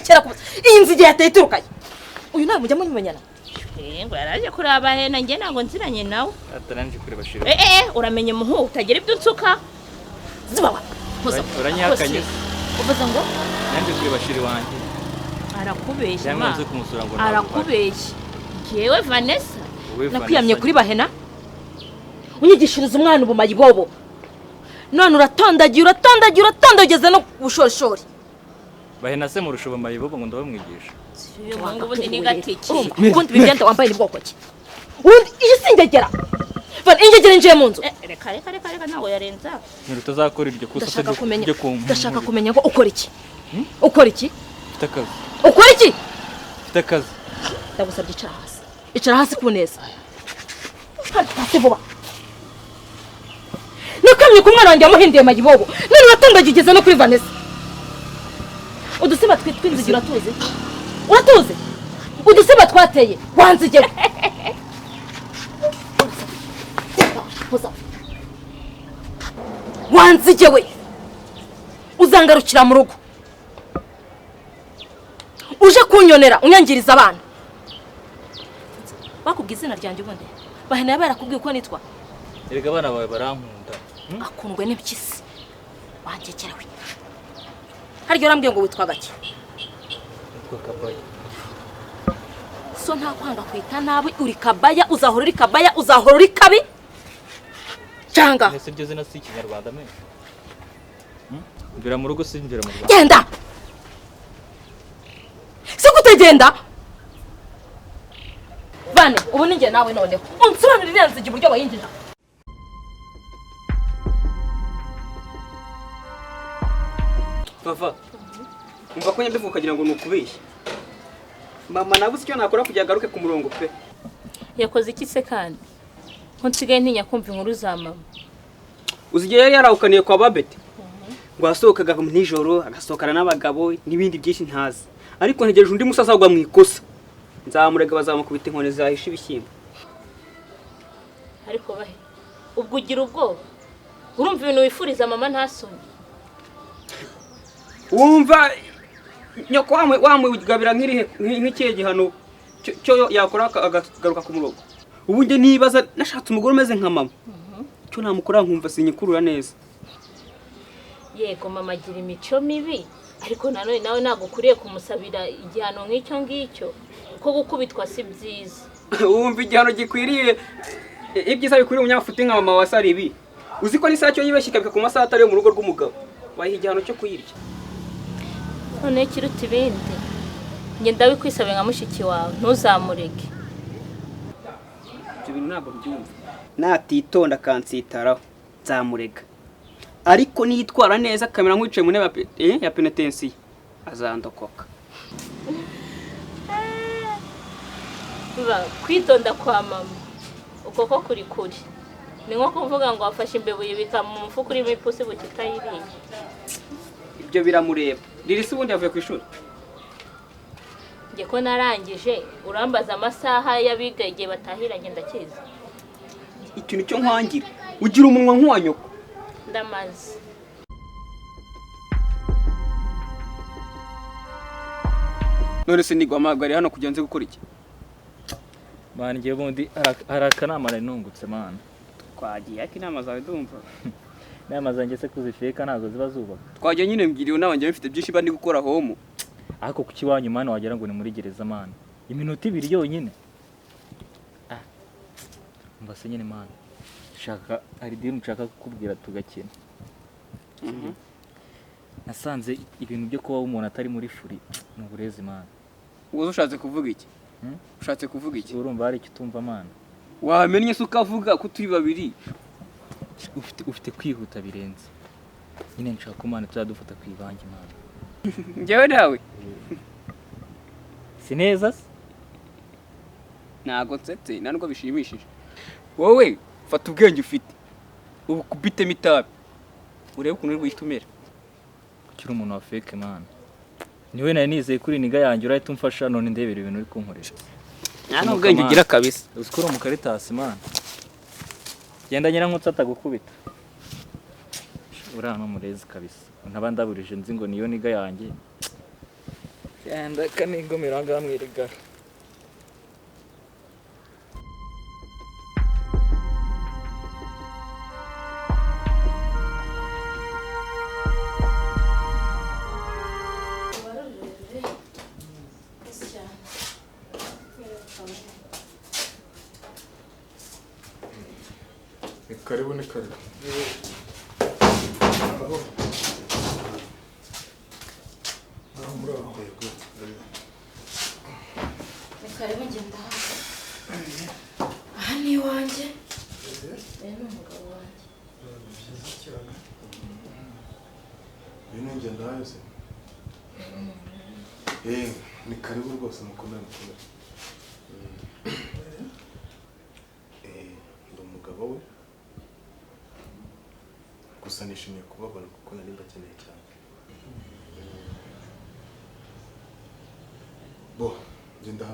rekera kuba iyi nzi igihe yateye iturukaye uyu nawe mujya mumenyana ngo yaraje kuraba hena njye ntabwo nziranye nawe ataranje kureba shiro uramenye muhu utagira ibyo utsuka zuba uranyakanye uvuze ngo nanje kureba shiro wanjye arakubeshya yamaze kumusura ngo arakubeshya jewe Vanessa nakwiyamye kuri bahena unyigishiriza umwana ubumayi bobo none uratondageza no bushorishori bahena se mu rushuba mayibobo ngo ndabamwigisha ngo ubundi ni gatiki ubundi bibyanda wambaye ni bwoko ki ubundi iyi singegera Van ingegera nje mu nzu reka nawe yarenza nirutazakora iryo kusa ndashaka kumenya ngo ukora iki ukora iki Fitakazi ukora iki Fitakazi ndagusabye icara hasi ku neza hasi vuba nakamye ku mwana wanjye amuhindiye mayibobo none natondagigeze no kuri Vanessa udusiba twinzigira uratuze udusiba twateye wanzigera wanzigewe uzangarukira mu rugo uje kunyonera unyangiriza abana bakubwiye izina ryanjye ubundi bahena yabarakubwiye uko nitwa erega abana bawe barankunda akundwe n'impyisi wangekerewe haryo rambwiye ngo witwa gake witwa Kabaya so nta kwanga kwita nabi uri Kabaya uzahora uri kabi cyanga ese ryo zina si Kinyarwanda me mbira mu rugo sinjira mu Rwanda genda sikutagenda bane ubu ninjye nawe noneho unsobanurira nzi uburyo bayinjira Papa umva ko nyambivuka kugira ngo nukubeshye mama nabuze icyo nakora kugira agaruke ku murongo pe yakoze iki se kandi ko nsigaye ntinya kumva inkuru za mama uzigiye yari yarawukaniye kwa Babete ngo asohokaga nijoro agasohokana n'abagabo n'ibindi byinshi ntazi ariko ntegereje undi musaza agwa mu ikosa nzamurega bazamukubita inkone zahisha ibishyimbo ariko bahe ubwo ugira ubwoba urumva ibintu wifuriza mama ntasoni wumva nyoko wamugabira nk'ikihe gihano cyo yakora akagaruka ku murongo ubu njye nibaza nashatse umugore umeze nka mama cyo namukora nkumva sinyikurura neza yego mama agira imico mibi ariko nanone nawe ntabwo ukuriye kumusabira igihano nk'icyo ngicyo kuko gukubitwa si byiza wumva igihano gikwiriye ibyiza bikwiriye umunyafuti nka mama wasari ibi uzi ko n'isacyo yibeshye ikabika ku masaha atari mu rugo rw'umugabo wayiha igihano cyo kuyirya none kiruta ibindi njye ndabikwisabe nka mushiki wawe ntuzamureke ibyo bintu ntabwo byumva natitonda akansitaraho nzamurega ariko niyitwara neza kamera nkwicaye mu ntebe ya penetensiyo azandokoka kwitonda kwa mama uko ko kuri ni nko kuvuga ngo wafashe imbeho yibika mu mufuka urimo ipusi bukitayiriye ibyo biramureba ririsi ubundi yavuye ku ishuri njye ko narangije urambaza amasaha y'abiga igihe batahiranye ndakiza ikintu cyo nkwangira ugira umunwa nk'uwa nyoko ndamaze none se nigwamagari hano kugira nze gukora iki man ngiye bundi arakanama nungutse man twagiye ariko inama zawe ndumva inama zanjye se kuzifeka ntago ziba zubaka twagiye nyine mbwiriye nawe njye mfite byinshi bandi gukora homo ariko kuki wanyu man wagera ngo ni muri gereza man iminota 2 yonyine mbase nyine man shaka ari dini nshaka kukubwira tugakina nasanze ibintu byo kuba umuntu atari muri furi mu burezi man uwo ushatse kuvuga iki ushatse kuvuga iki urumva ari kitumva man wamenye se ukavuga ko turi babiri ufite kwihuta birenze nyine nshaka ko man tuzadufata kwibange man njyewe nawe sineza nago nsetse nanubwo bishimishije wowe fata ubwenge ufite ubu kubitemo itabi urebe ukuntu uri buyitumira kiri umuntu wa fake man niwe nari nizeye kuri niga yanjye urahita umfasha none ndebera ibintu uri kunkoresha nta ubwenge ugira kabisa uzikora mu karitasi man genda Nyirankotsa atagukubita uri hano murezi kabisa ntaba ndaburije nzi ngo niyo niga yanjye yanda kanigomera ngamwirega Karibu ni karibu. Karibu ngenda. Aha ni iwanjye. Ni umugabo wanjye. Byiza cyane. Bino ngenda yose. Ni karibu rwose mukomere mukomere. Ndi umugabo we. Gusa nishimiye kubabona kuko nari mbakeneye cyane. Bo, ngenda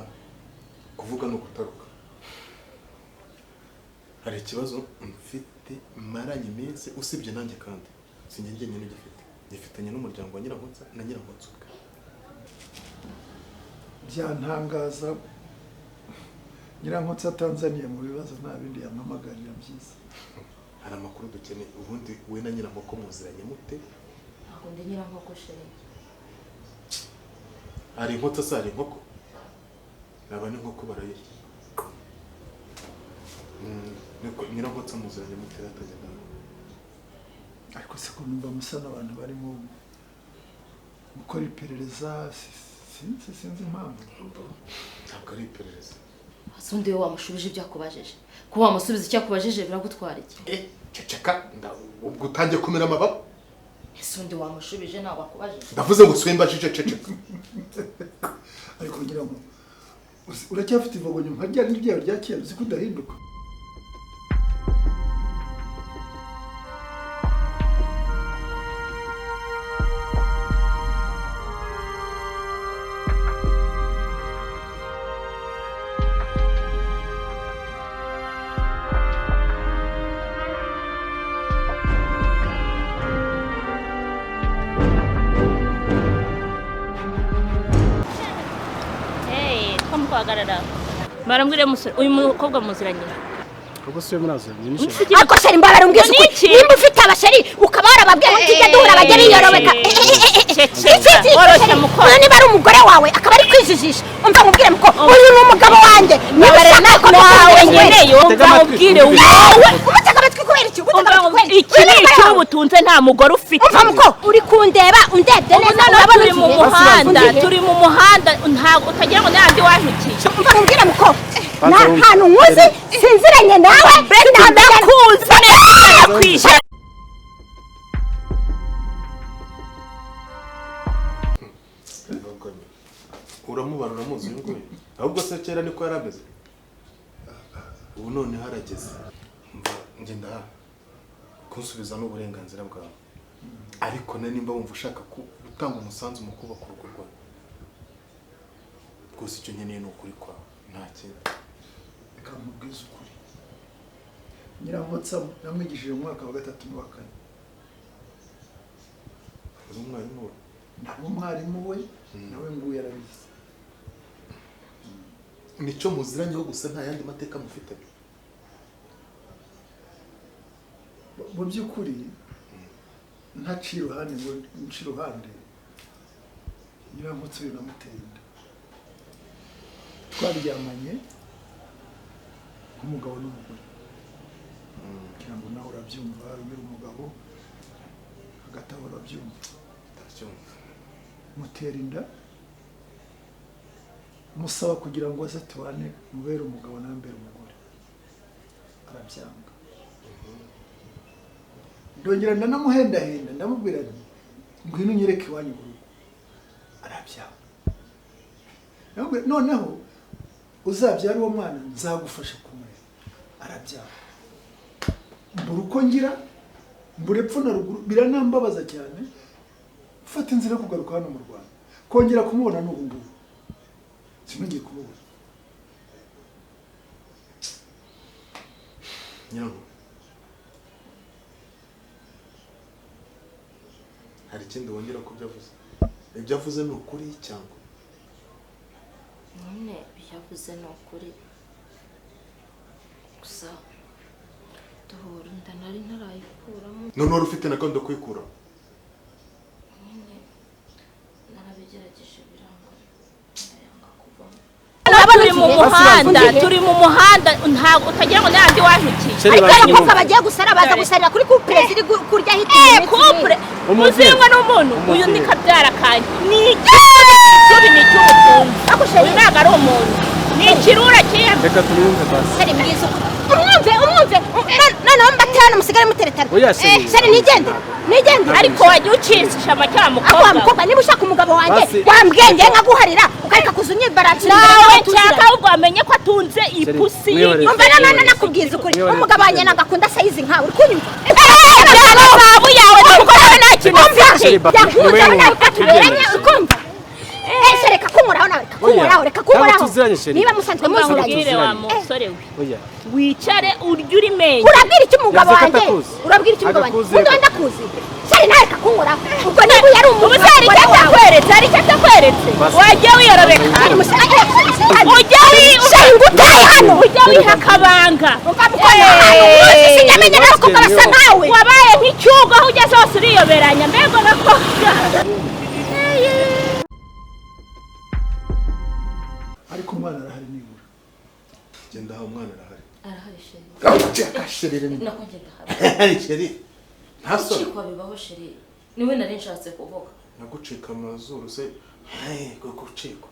kuvuga no gutaruka. Hari ikibazo mfite maranye iminsi usibye nanjye kandi sinjye nyine gifite. Gifitanye n'umuryango wa Nyirankotsa na Nyirankotsa. Byantangaza Nyirankotsa Tanzania mu bibazo nta bindi yampamagarira byiza. Hari amakuru dukeneye ubundi we na Nyirankoko muziranye mute? Ntabwo ndi Nyirankoko shere. Hari inkota sari inkoko. Nabane inkoko barayirya. Nyirankotsa muziranye mute yatajya. Ariko se ko numva musana abantu barimo gukora iperereza sinzi impamvu. Ntabwo ari iperereza. Asundi we wamushubije ibyakubajije. Kuba wamusubiza icyakubajije biragutwara iki? Ceceka ubwo utangiye kumera amababa. Asundi wamushubije ntabwo akubajije. Ndavuze ngo swemba ceceka. Ariko ngira ngo uracyafite ivogo nyuma ryari n'iryayo ryakera uzi ko udahinduka. Marambwire musore uyu mukobwa muziranye. Ubwo se murazanye ni iki? Ako sheri mbabara umbwiye uko nimba ufite abasheri ukaba warababwiye ngo tujye duhura bagere yorobeka. None bari umugore wawe akaba ari kwijijisha. Umva mubwire muko uyu ni umugabo wanjye. Nibarera nako wawe nyeneyo umva mubwire wawe. Umutega amatwi kubera iki? Iki ni icyo ubutunze nta mugore ufite. Umva muko uri kundeba undebye neza urabona turi mu muhanda ntabwo utagira ngo nandi wahikije. Umva mubwire muko nta hantu nkuzi sinziranye nawe ndakuzi neza kwisha. Uramubara uramuzi uyu nguyu. Ahubwo se kera niko yarameze. Ubu none harageze. Ngenda kunsubiza n'uburenganzira bwawe. Ariko nimba wumva ushaka gutanga umusanzu mu kubaka urugo rwawe. Rwose icyo nkeneye ni ukuri kwawe. Nta kintu. Reka mubwize ukuri. Nyirankotsa namwigishije mu mwaka wa 3 n'uwa 4. Uri umwarimu we? Ntabwo umwarimu we nawe nguye yarabizi. Nico muziranyeho gusa nta yandi mateka mufite. Mu by'ukuri ntaciye iruhande ngo nci iruhande Nyirankotsa uyu namuteye inda. Twaryamanye nk'umugabo n'umugore. Kugira ngo nawe urabyumva uri umugabo hagati aho urabyumva. Ndabyumva. Mutera inda musaba kugira ngo aze tubane mubere umugabo nambere umugore. Arabyanga. Ndongera ndanamuhendahenda ndamubwira nti ngwino unyereke iwanyu mu rugo. Arabyanga. Noneho uzabyara uwo mwana nzagufasha kumurera. Arabyanga. Mbura uko ngira mbura epfo na ruguru biranambabaza cyane. Fata inzira kugaruka hano mu Rwanda. Kongera kumubona n'ubu ngubu. Sinongeye kumubona. Nyango. Hari ikindi wongera ko byavuze. Ibyavuze ni ukuri cyangwa none byavuze ni ukuri gusa duhura inda nari ntarayikuramo none wari ufite na gahunda yo kuyikura nyine narabigerageje biranga ndayanga kuvamo turi mu muhanda ntabwo utagira ngo n'andi wantukiye ariko abakobwa bagiye gusara baza gusarira kuri couple ziri kurya hiti couple muzingwa n'umuntu uyu ni kabyara kanje ni ikibi ni cy'umutunzi akushaye ntabwo ari umuntu ni ikirura cy'iyamwe reka tumwumve basi sari mwiza umwumve noneho mbatana musigare muteretana sari nigende ariko wajya ucisha amacyara mukobwa niba ushaka umugabo wanjye wambwenge nkaguharira ukareka kuzunya baransi nawe nshaka ahubwo wamenye ko atunze ipusi umva none nakubwiza ukuri umugabo wanjye nagakunda sayizi nkawe uri kunyumva zahabu yawe nuko nawe nta kintu ufite yakuza nawe ukatuberanye ukumva reka kunkuraho nawe reka kunkuraho niba musanzwe muziranye wa musore we wicare urya uri menye urabwira iki umugabo wanjye undi ndakuzi sari nawe reka kunkuraho ubwo niba yari umusore hari icyo atakweretse hari icyo atakweretse wajya wiyorobeka ujya wiha akabanga sinyamenye n'abakobwa basa nkawe wabaye nk'icyugo aho ugeze hose uriyoberanya mbega abakobwa ariko umwana arahari nibura genda aho umwana arahari sheri nako ngenda ahari sheri ntaso kwa bibaho sheri niwe nari nshatse kuvuga nagucika amazuru se gucikwa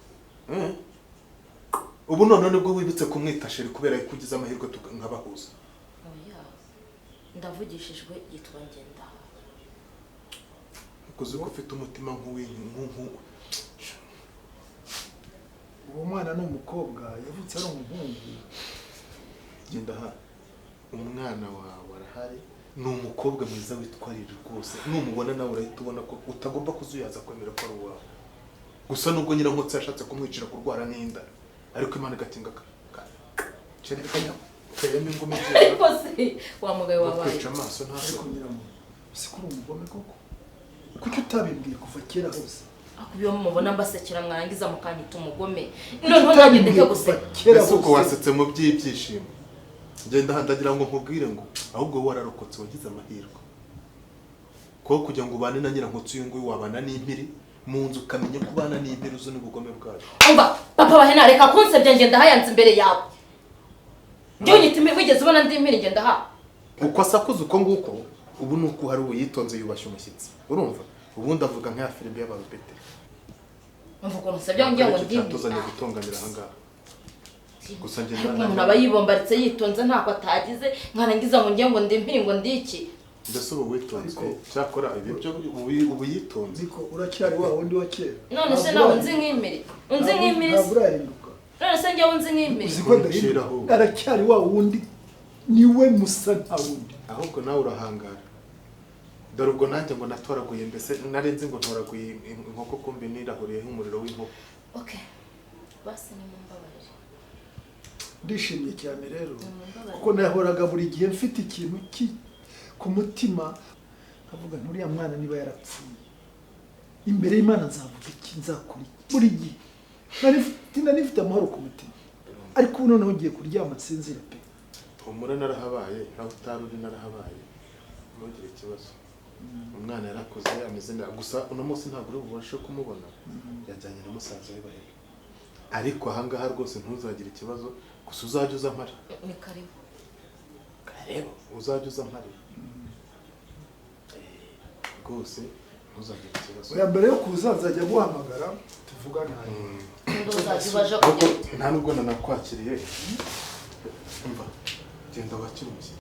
ubu none nibwo wibitse kumwita sheri kubera ko ugize amahirwe nkabahuza oya ndavugishijwe yitwa ngenda kuzi ko ufite umutima nk'uw'inkunku uwo mwana ni umukobwa yavutse ari umuhungu genda aha umwana wawe arahari ni umukobwa mwiza witwarira rwose numubona nawe urahita ubona ko utagomba kuzuyaza kwemera ko ari uwawe gusa nubwo Nyirankotsa yashatse kumwicira kurwara n'inda ariko Imana igatinga cere kanya fereme ngo mujye ariko se wa mugaye wabaye kwica amaso ntaso sikuru umugome koko kuki utabimbwiye kuva kera hose akubiyo mubona mbasekera mwarangiza mukanyita umugome noneho nagende guseka ese uko wasetse mu by'ibyishimo ngenda handagira ngo nkubwire ngo ahubwo wararokotse wagize amahirwe ko kugira ngo ubane na Nyirankotsa uyu nguyu wabana n'impiri mu nzu ukamenya ko ubana n'impiri uzo n'ubugome bwayo umva papa bahena reka kunsebya ngenda hayanze imbere yawe njye unyitime wigeze ubona ndi impiri ngenda ha uko asakuza uko nguko ubu nuko hari uyitonze yubashye umushyitsi urumva ubundi avuga nka filime y'abarobete umva ko nsebya ngiye ngo ndi tuzanye gutonganira ahangaha gusa nje umuntu aba yibombaritse yitonze ntako atagize nkarangiza ngo ngiye ngo ndi impiri ngo ndi iki ndetse ubu witonze cyakora ibi byo ubu yitonze niko uracyari wa wundi wa kera none se nawe unzi nk'impiri unzi nk'impiri none se ngiye unzi nk'impiri uziko aracyari wa wundi niwe musa nta wundi ahubwo nawe urahangara dore ubwo nanjye ngo natoraguye mbese narenze ngo ntoraguye inkoko kumbi nirahuriye nk'umuriro w'inkoko okay basi ni mumbabarire ndishimye cyane rero kuko nahoraga buri gihe mfite ikintu ku mutima nkavuga nturiya mwana niba yarapfuye imbere y'Imana nzavuga iki nzakuri buri gihe nari mfite amahoro ku mutima ariko ubu noneho ngiye kuryama nsinzira pe umura narahabaye aho utari uri narahabaye ntugire ikibazo umwana yarakoze ameze neza gusa uno munsi ntabwo uri bubashe kumubona yajyanye na musaza we bahera ariko ahangaha rwose ntuzagire ikibazo gusa uzajya uza mpari ni karibu uzajya uza mpari rwose ntuzagire ikibazo oya mbere yo kuza nzajya guhamagara tuvugane nta nubwo nanakwakiriye umva genda wakire umushyitsi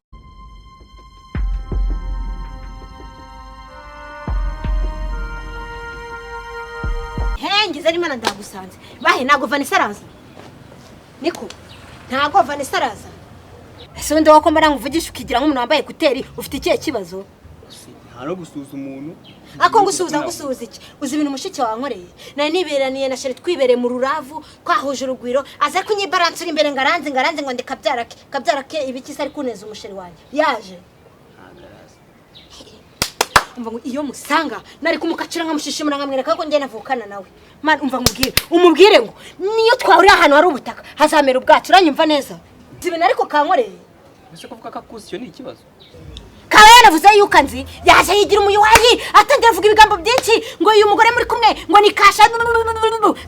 ngize n'Imana ndagusanze bahe ntago Vanessa araza niko ntago Vanessa araza ese wende wako mbara nguvugisha ukigira nk'umuntu wambaye kuteri ufite ikihe kibazo hano gusuza umuntu ako ngusuza iki uzi ibintu mushiki wankoreye nari niberaniye na sheri twibereye mu ruravu twahuje urugwiro aza kunyibalance uri imbere ngaranze ngo ndekabyarake ibiki se ari kuneza umusheri wanjye yaje umva ngo iyo musanga nari kumukacira nkamushishimura nkamwereka ko njye navukana nawe man umva umubwire ngo niyo twahurira ahantu hari ubutaka hazamera ubwacu uranyumva neza zibena ariko kankoreye ese kuvuga ko icyo ni ikibazo kawe yanavuze yuko anzi yaje yigira umuyuwayi atangira avuga ibigambo byinshi ngo uyu mugore muri kumwe ngo ni kasha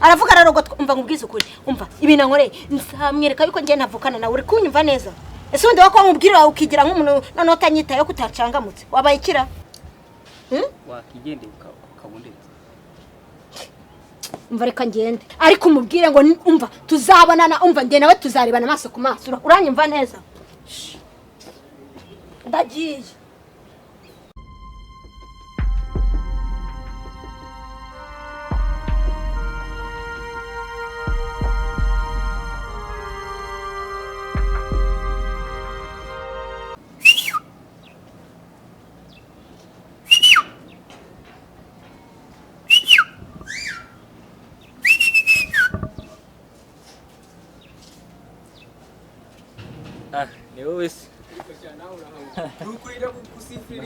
aravuga ararogotwa umva ngubwiza ukuri umva ibintu nkoreye nsamwereka yuko njye navukana nawe uri kunyumva neza ese undi wako nkubwira ukigira nk'umuntu none utanyitaye ko utacangamutse wabaye ikira wakigendeye ukabundetse umva reka ngende ariko umubwire ngo umva tuzabonana umva njye nawe tuzarebana amaso ku maso uranyumva neza ndagiye ni wowe se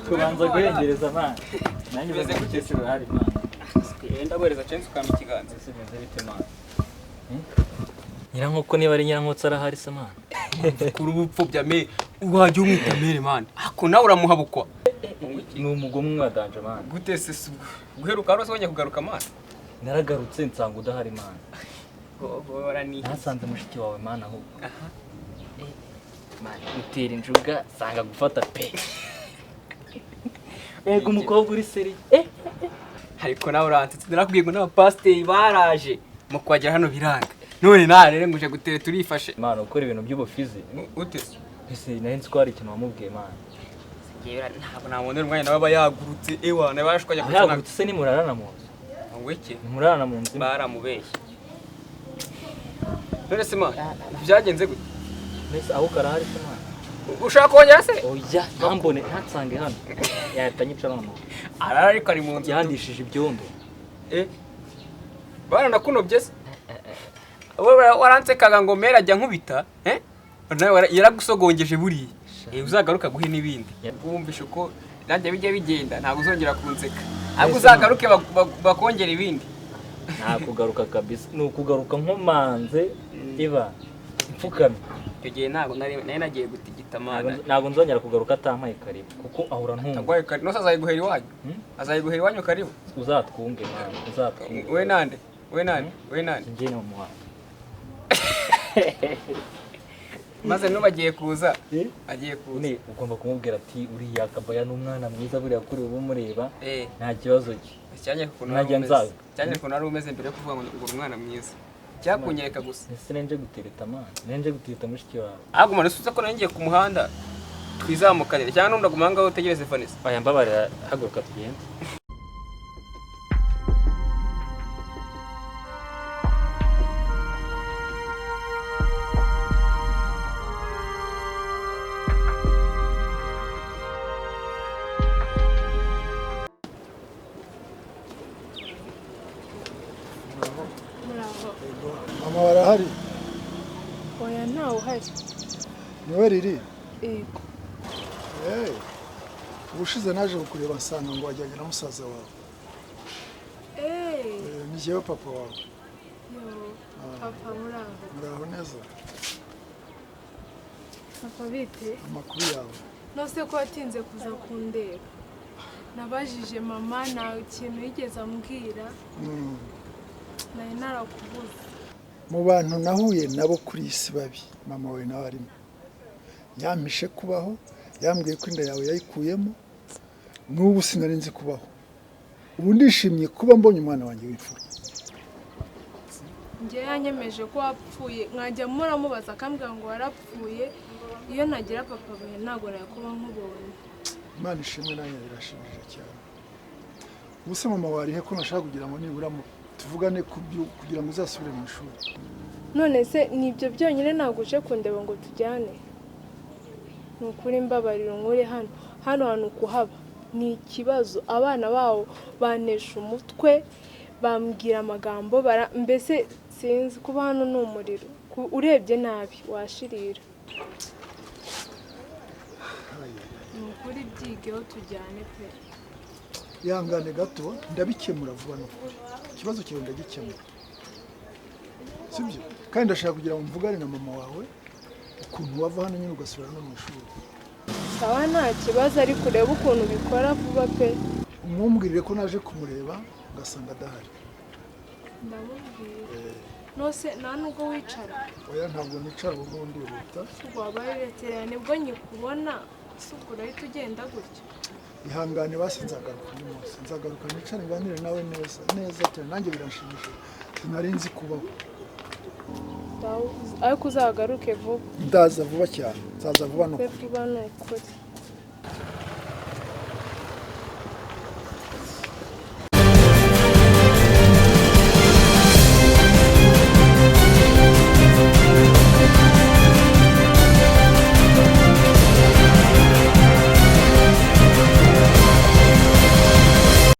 kubanza guhengereza amana nanjye baze gukesera uruhare imana ndaguhereza chance ukampa ikiganza simeze bite mana Nyirankoko niba ari Nyirankotsa arahari se mana kuri ubupfubya me wajya umwita mere man ako nawe uramuhabukwa ni umugomwe wadanje mana gute se guheruka rose wongeye kugaruka mana naragarutse nsanga udahari mana bora ni nasanze mushiki wawe mana ahubwo mana utera injuga sanga gufata pe ego umukobwa uri seri ariko nawe urantse narakubwiye ngo n'abapasiteri baraje mu kwagera hano biranga none rero nguje gutera turifashe mana ukora ibintu by'ubufizi ute ese nari nzi ko hari ikintu wamubwiye mana ntabwo nabonera umwanya nawe aba yagurutse ewa nawe bashwanya kucana yagurutse se nimurarana mu nzu weke nimurarana mu nzu baramubeshye none se mana byagenze gute mbese aho karahari se mana ushaka kongera se oya ntambone ntatsange hano yahita nyica none ariko ari mu nzu yandishije ibyondo bana nakunobye se waransekaga ngo mera ajya nkubita nawe yaragusogongeje buriya uzagaruka guhe n'ibindi wumvishe uko nanjye bijya bigenda ntabwo uzongera kunseka ahubwo uzagaruke bakongera ibindi nta kugaruka kabisa ni ukugaruka nkomanze iba mfukamye icyo gihe ntabwo nari nagiye gutigita amana ntabwo nzongera kugaruka atampaye karibu kuko ahura ntumva nose azayiguhera iwanyu azayiguhera iwanyu karibu uzatwunge mwana uzatwunge we nande njye ni umuhanda maze nubagiye kuza agiye kuza ugomba kumubwira ati uriya kabaya n'umwana mwiza buriya kuri ubu mureba nta kibazo cye cyane ukuntu ari umeze mbere yo kuvuga ngo umwana mwiza cyakunyereka gusa ese nenje gutereta amana nenje gutereta mushiki wawe ahubwo mane suza ko nangiye ku muhanda twizamukanira cyangwa n'undi agumanga aho utegereze Vanessa aya mbabarira haguruka tugende mama warahari oya ntawe uhari niwe riri yego ubushize naje kukureba nsanga ngo wajyanye na musaza wawe ni jyewe papa wawe papa muraho neza papa bite amakuru yawe nose ko watinze kuza kundeba nabajije mama nta kintu yigeze ambwira nari narakubuze mu bantu nahuye nabo kuri isi babi mama wawe nawe arimo yampishe kubaho yambwiye ko inda yawe yayikuyemo n'ubu sinari nzi kubaho ubu ndishimye kuba mbonye umwana wanjye w'imfura njye yanyemeje ko wapfuye nkajya muramubaza akambwira ngo warapfuye iyo nagira papa bawe ntabwo nakuba nkubonye imana ishimwe nanjye birashimije cyane ubu se mama warihe ko nashaka kugira ngo nibura tuvugane kugira ngo uzasubire mu ishuri none se nibyo byonyine ntabwo uje kundeba ngo tujyane ni ukuri mbabarira nkure hano hantu kuhaba ni ikibazo abana bawo banesha umutwe bambwira amagambo mbese sinzi kuba hano ni umuriro urebye nabi washirira ni ukuri byigeho tujyane pe ihangane gato ndabikemura vuba no kure ikibazo cyawe ndagikemura sibyo kandi ndashaka kugira ngo mvugane na mama wawe ukuntu wava hano nyine ugasubira no mu ishuri sawa nta kibazo ariko urebe ukuntu bikora vuba pe umumbwirire ko naje kumureba ngasanga adahari ndamubwira nose nta nubwo wicara oya ntabwo nicara ubwo ndihuta wabaye reterera nibwo nyikubona suko urahita ugenda gutya ihangane basi nzagaruka uyu munsi nzagaruka nicare nganire nawe neza cyane nanjye biranshimishije sinari nzi kubaho ariko uzagaruke vuba ndaza vuba cyane nzaza vuba no vuba ni ukuri